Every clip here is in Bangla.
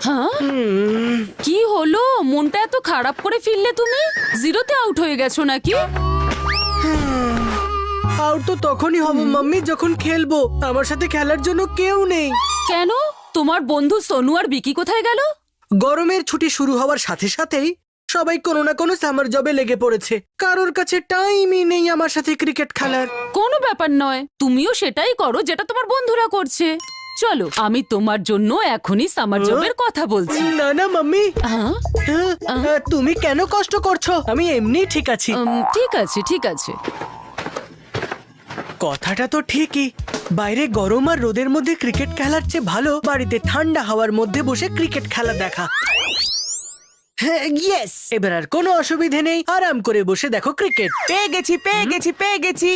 হ্যাঁ, কি হলো? মনটা এত খারাপ করে ফিরলে তুমি? জিরোতে আউট হয়ে গেছো নাকি? আউট তো তখনই হব মাম্মি যখন খেলবো। আমার সাথে খেলার জন্য কেউ নেই। কেন? তোমার বন্ধু সোনু আর বিকি কোথায় গেল? গরমের ছুটি শুরু হওয়ার সাথে সাথেই সবাই কোনো না কোনো সামার জবে লেগে পড়েছে। কারোর কাছে টাইমই নেই আমার সাথে ক্রিকেট খেলার। কোনো ব্যাপার নয়, তুমিও সেটাই করো যেটা তোমার বন্ধুরা করছে। চলো, আমি তোমার জন্য এখনই সামার জবের কথা বলছি। না না মাম্মি, হ্যাঁ, তুমি কেন কষ্ট করছো? আমি এমনি ঠিক আছি। ঠিক আছে ঠিক আছে। কথাটা তো ঠিকই। বাইরে গরম আর রোদের মধ্যে ক্রিকেট খেলার চেয়ে ভালো বাড়িতে ঠান্ডা হাওয়ার মধ্যে বসে ক্রিকেট খেলা দেখা। হ্যাঁ, ইয়েস, এবার আর কোনো অসুবিধে নেই। আরাম করে বসে দেখো ক্রিকেট। পেয়ে গেছি।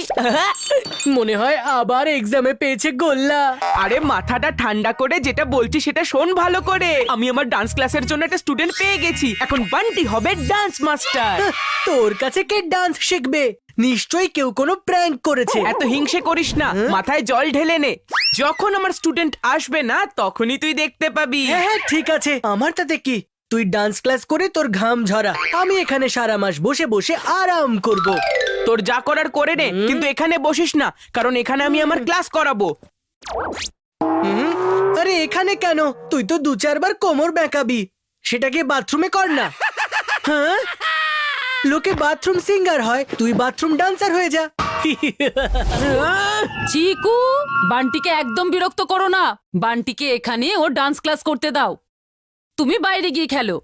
মনে হয় আবার এক্সামে পেয়েছে গোল্লা। আরে মাথাটা ঠান্ডা করে যেটা বলছি সেটা শোন ভালো করে। আমি আমার ডান্স ক্লাসের জন্য একটা স্টুডেন্ট পেয়ে গেছি। এখন বান্টি হবে ডান্স মাস্টার। তোর কাছে কে ডান্স শিখবে? নিশ্চয়ই কেউ কোনো প্র্যাঙ্ক করেছে। এত হিংসে করিস না, মাথায় জল ঢেলে নে। যখন আমার স্টুডেন্ট আসবে না তখনই তুই দেখতে পাবি। হ্যাঁ হ্যাঁ, ঠিক আছে, আমার তাতে কি? তুই ডান্স ক্লাস করে তোর ঘাম ঝরা, আমি এখানে সারা মাস বসে বসে আরাম করব। তোর যা করার করে নে, কিন্তু এখানে বসিস না, কারণ এখানে আমি আমার ক্লাস করাবো। আরে এখানে কেন? তুই তো 2-4 বার কোমর বেঁকাবি। সেটাকে বাথরুমে কর না। হ্যাঁ, লোকে বাথরুম সিঙ্গার হয়, তুই বাথরুম ডান্সার হয়ে যা। চিকু, বান্টিকে একদম বিরক্ত করো না। বান্টিকে এখানে ও ডান্স ক্লাস করতে দাও। তুমি বাইরে গিয়ে খেলো।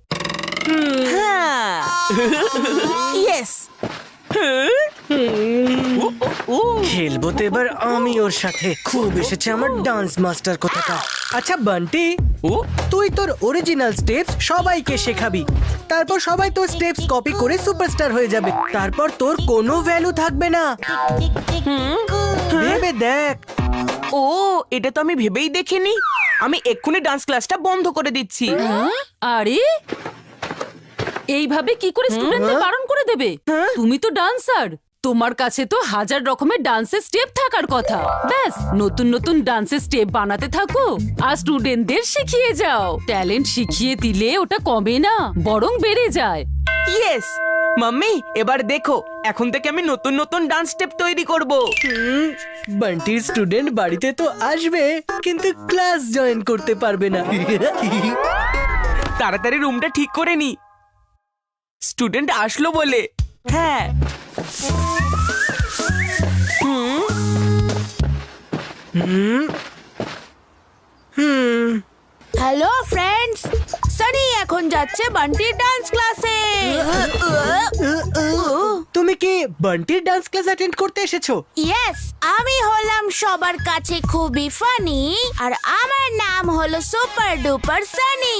ইয়েস। খেলবো তো এবার আমি ওর সাথে। খুব এসেছে আমার ডান্স মাস্টার কোথাকার। আচ্ছা বান্টি, তুই তোর অরিজিনাল স্টেপস সবাইকে শেখাবি। তারপর সবাই তোর স্টেপস কপি করে সুপারস্টার হয়ে যাবে। তারপর তোর কোনো ভ্যালু থাকবে না। ভেবে দেখ। ও, এটা তো আমি ভেবেই দেখিনি। আমি এক্ষুনি ডান্স ক্লাসটা বন্ধ করে দিচ্ছি। আরে, এইভাবে কি করে স্টুডেন্টদের বারণ করে দেবে? তুমি তো ডান্সার, তোমার কাছে তো 1000 রকমের ডান্সের স্টেপ থাকার কথা। ব্যাস, নতুন নতুন ডান্সের স্টেপ বানাতে থাকো আর স্টুডেন্টদের শিখিয়ে যাও। ট্যালেন্ট শিখিয়ে দিলে ওটা কমে না, বরং বেড়ে যায়। ইয়েস মাম্মি, এবার দেখো, এখন থেকে আমি নতুন নতুন ডান্স স্টেপ তৈরি করব। বান্টির স্টুডেন্ট বাড়িতে তো আসবে, কিন্তু ক্লাস জয়েন করতে পারবে না। তাড়াতাড়ি রুমটা ঠিক করে নি। স্টুডেন্ট আসলো বলে। হ্যাঁ। হ্যালো ফ্রেন্ডস, সানি এখন যাচ্ছে বান্টির ডান্স ক্লাসে। তুমি কি বান্টির ডান্স ক্লাস অ্যাটেন্ড করতে এসেছো? ইয়েস, আমি হলাম সবার কাছে খুবই ফানি, আর আমার নাম হলো সুপার ডুপার সানি।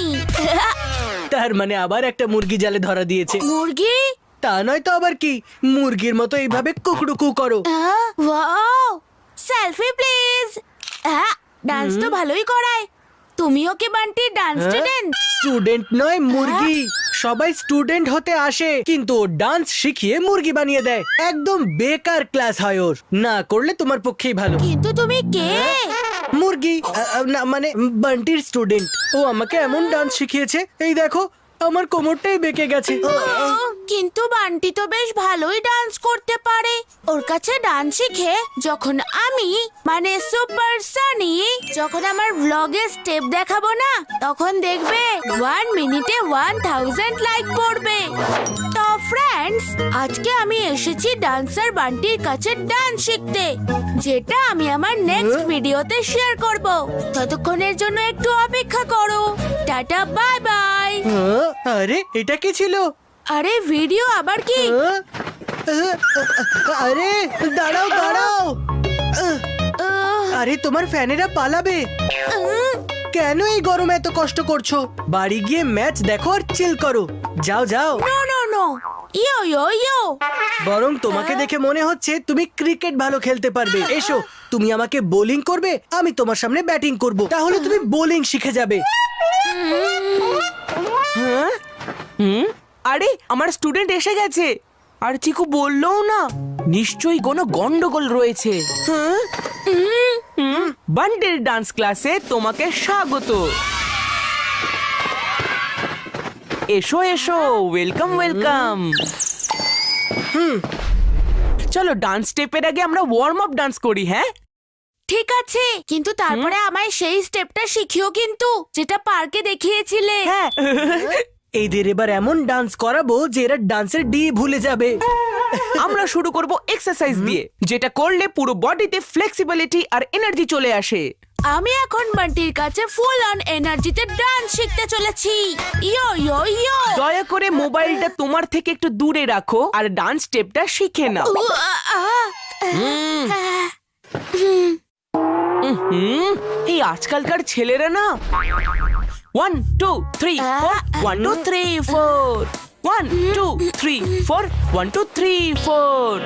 তার মানে আবার একটা মুরগি জালে ধরা দিয়েছে। মুরগি? তা নয় তো আবার কি, মুরগির মতো এইভাবে কুকড়ুকু করো। Wow, selfie please. ডান্স তো ভালোই করায়। তুমিও কি বান্টির ডান্স স্টুডেন্ট? স্টুডেন্ট নয়, মুরগি। সবাই স্টুডেন্ট হতে আসে, কিন্তু ও ডান্স শিখিয়ে মুরগি বানিয়ে দেয়। একদম বেকার ক্লাস হয় ওর। না করলে তোমার পক্ষেই ভালো। কিন্তু তুমি কে? মুরগি না, মানে বান্টির স্টুডেন্ট। ও আমাকে এমন ডান্স শিখিয়েছে, এই দেখো আমার কোমরটাই বেঁকে গেছে। কিন্তু বান্টি তো বেশ ভালোই ডান্স করতে পারে। ওর কাছে ডান্স শিখে যখন আমি, মানে সুপার সানি, যখন আমার ব্লগে স্টেপ দেখাবো না, তখন দেখবে 1 মিনিটে 1000 লাইক পড়বে। তো ফ্রেন্ডস, আজকে আমি এসেছি ডান্সার বান্টির কাছে ডান্স শিখতে, যেটা আমি আমার নেক্সট ভিডিওতে শেয়ার করব। ততক্ষণের জন্য একটু অপেক্ষা করো। Tata, bye bye. আরে এটা কি ছিল? আরে ভিডিও আবার কি? আরে দাঁড়াও দাঁড়াও। আরে তোমার ফ্যানেরা পালাবে। কেন এই গরমে এত কষ্ট করছো? বাড়ি গিয়ে ম্যাচ দেখো আর চিল করো। যাও যাও। নো নো নো, ইয়ো ইয়ো ইয়ো। বরং তোমাকে দেখে মনে হচ্ছে তুমি ক্রিকেট ভালো খেলতে পারবে। এসো, তুমি আমাকে বোলিং করবে, আমি তোমার সামনে ব্যাটিং করব। তাহলে তুমি বোলিং শিখে যাবে। আরে আমার স্টুডেন্ট এসে গেছে, আর চিকু বললোও না। নিশ্চয়ই কোনো গন্ডগোল রয়েছে। বান্টির ডান্স ক্লাসে তোমাকে স্বাগত। এসো এসো, ওয়েলকাম ওয়েলকাম। চলো ডান্স স্টেপের আগে আমরা ওয়ার্ম আপ ডান্স করি, হ্যাঁ? ঠিক আছে, কিন্তু তারপরে আমায় সেই স্টেপটা শিখিও কিন্তু, যেটা পার্কে দেখিয়েছিলে। হ্যাঁ। এদের এবার এমন ডান্স করাবো যে এরা ডান্সের ডি ভুলে যাবে। আমরা শুরু করব এক্সারসাইজ দিয়ে, যেটা করলে পুরো বডিতে ফ্লেক্সিবিলিটি আর এনার্জি চলে আসে। আমি এখন বান্টির কাছে ফুল অন এনার্জিতে ডান্স শিখতে চলেছি। ইয়ো ইয়ো ইয়ো। দয়া করে মোবাইলটা তোমার থেকে একটু দূরে রাখো আর ডান্স স্টেপটা শিখে নাও। এই আজকালকার ছেলেরা না 1 2 3 4 1 2 3 4 1 2 3 4 1 2 3 4।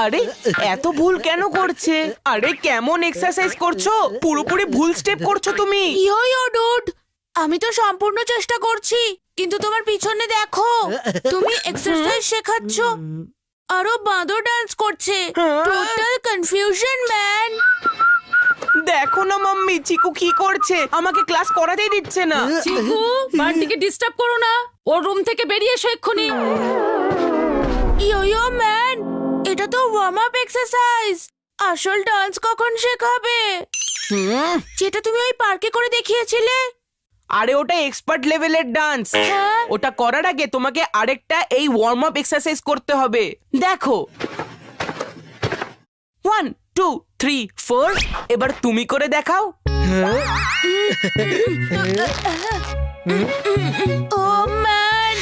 আরে এত ভুল কেন করছে? আরে কেমন এক্সারসাইজ করছো? পুরোপুরি ভুল স্টেপ করছো তুমি। ইয়ো ইয়ো ডুড, আমি তো সম্পূর্ণ চেষ্টা করছি, কিন্তু তোমার পিছনে দেখো, তুমি এক্সারসাইজ শেখাচ্ছ, আরো বাঁদর ডান্স করছে। Total confusion man. দেখো না মাম্মি, চিকু কি করছে, আমাকে ক্লাস করাতেই দিচ্ছে না। চিকু, বান্টিকে ডিস্টার্ব করো না, ওর রুম থেকে বেরিয়ে এসো এক্ষুনি। ইয়ো ইয়ো ম্যান, এটা তো ওয়ার্ম আপ এক্সারসাইজ। আসল ডান্স কখন শেখাবে? যেটা তুমি ওই পার্কে করে দেখিয়েছিলে। আরে ওটা এক্সপার্ট লেভেলের ডান্স। হ্যাঁ? ওটা করার আগে তোমাকে আরেকটা এই ওয়ার্ম আপ এক্সারসাইজ করতে হবে। দেখো 1 2 3 4, এবার তুমি করে দেখাও। ও ম্যান,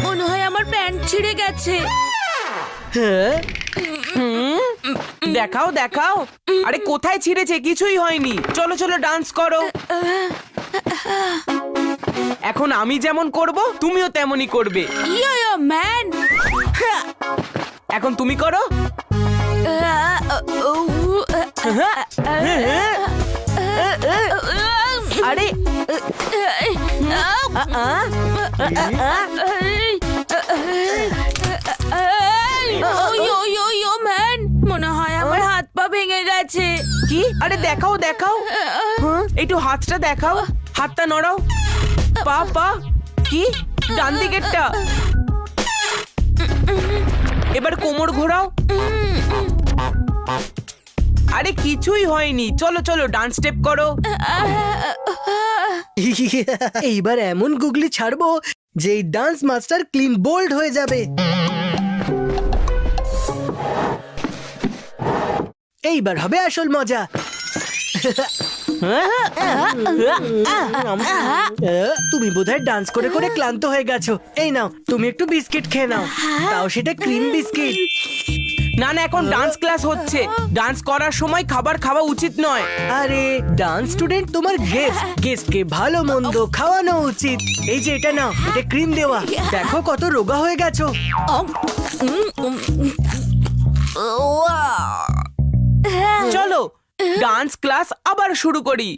মনে হয় আমার প্যান্ট ছিঁড়ে গেছে। দেখাও দেখাও। আরে কোথায় ছিঁড়েছে? কিছুই হয়নি। চলো চলো ডান্স করো। এখন আমি যেমন করব তুমিও তেমনই করবে। ইয়ো ইয়ো ম্যান। এখন তুমি করো। আরে ইয়ো ইয়ো ইয়ো ম্যান, মনে হয় আমার হাত পা ভেঙে গেছে। কি? আরে দেখাও দেখাও, একটু হাতটা দেখাও, হাতটা নড়াও। পা পা কি? ডান দিকেরটা। এবার কোমর ঘোরাও। আরে কিছুই হয়নি। চলো চলো ডান্স স্টেপ করো। এইবার এমন গুগলি ছাড়বো যে এই ডান্স মাস্টার ক্লিন বোল্ড হয়ে যাবে। এইবার হবে আসল মজা। তুমি বোধহয় ডান্স করে করে ক্লান্ত হয়ে গেছো। এই নাও, তুমি একটু বিস্কিট খেয়ে নাও, তাও সেটা ক্রিম বিস্কিট। না না, এখন ডান্স ক্লাস হচ্ছে, ডান্স করার সময় খাবার খাওয়া উচিত নয়। আরে ডান্স স্টুডেন্ট তোমার গেস্টকে ভালো মন্দ খাওয়ানো উচিত। এই যে এটা নাও, এটা ক্রিম দেওয়া, দেখো কত রোগা হয়ে গেছো। চলো ডান্স ক্লাস আবার শুরু করি।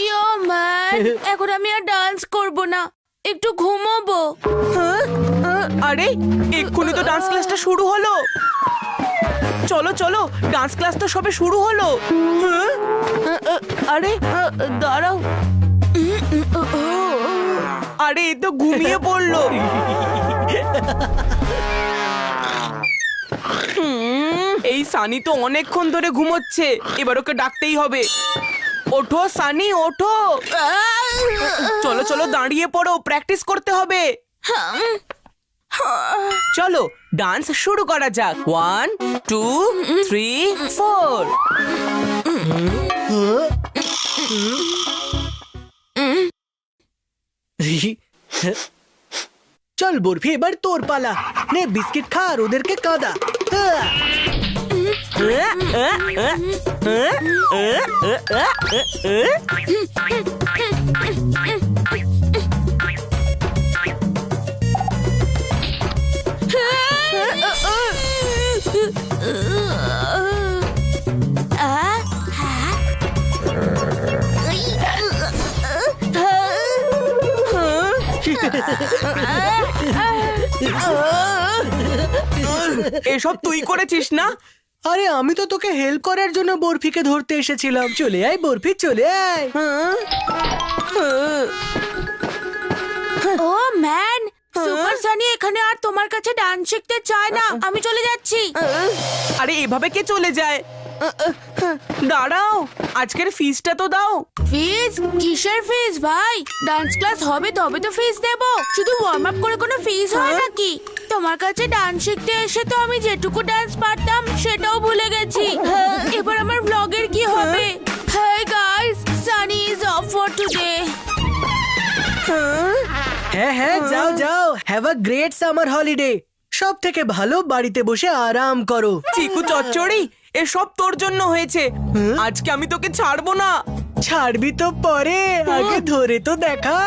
ইয়ো ম্যান, এখন আমি আর ডান্স করব না, একটু ঘুমাবো। আরে এক্ষুনি তো ডান্স ক্লাসটা শুরু হলো। চলো চলো, ডান্স ক্লাস তো সবে শুরু হলো। আরে দাঁড়াও, আরে এ তো ঘুমিয়ে পড়লো। এই সানি তো অনেকক্ষণ ধরে ঘুমোচ্ছে, এবার ওকে ডাকতেই হবে। ওঠো সানি, ওঠো। চলো চলো দাঁড়িয়ে পড়ো, প্র্যাকটিস করতে হবে। চলো ডান্স শুরু করা যাক। 1 2 3 4। চল বরফি, এবার তোর পালা। নে বিস্কিট খা আর ওদেরকে কাঁদা। এসব তুই করেছিস না? আরে আমি তো তোকে হেল্প করার জন্য বরফিকে ধরতে এসেছিলাম। চলে আয় বরফি, চলে আয়। ও ম্যান, সুপার সানি এখানে আর তোমার কাছে ডান্স শিখতে চায় না। আমি চলে যাচ্ছি। আরে এভাবে কে চলে যায়? দাঁড়াও, আজকের ফিসটা তো দাও। ফিজ? কিসের ফিজ ভাই? ডান্স ক্লাস হবে তবে তো ফিজ দেব। শুধু ওয়ার্ম আপ করে কোনো ফিজ হয় নাকি? তোমার কাছে ডান্স শিখতে এসে তো আমি যেটুকু ডান্স পারতাম সেটাও ভুলে গেছি। এবার আমার ব্লগের কি হবে? Hey guys, Sunny is of for today. হ্যাঁ হ্যাঁ, যাও যাও, have a great summer holiday. সব থেকে ভালো বাড়িতে বসে আরাম করো। চিকু চচ্চড়ি, এসব তোর জন্য হয়েছে। আজকে আমি তোকে ছাড়বো না। ছাড়বি তো পরে, আগে ধরে তো দেখা।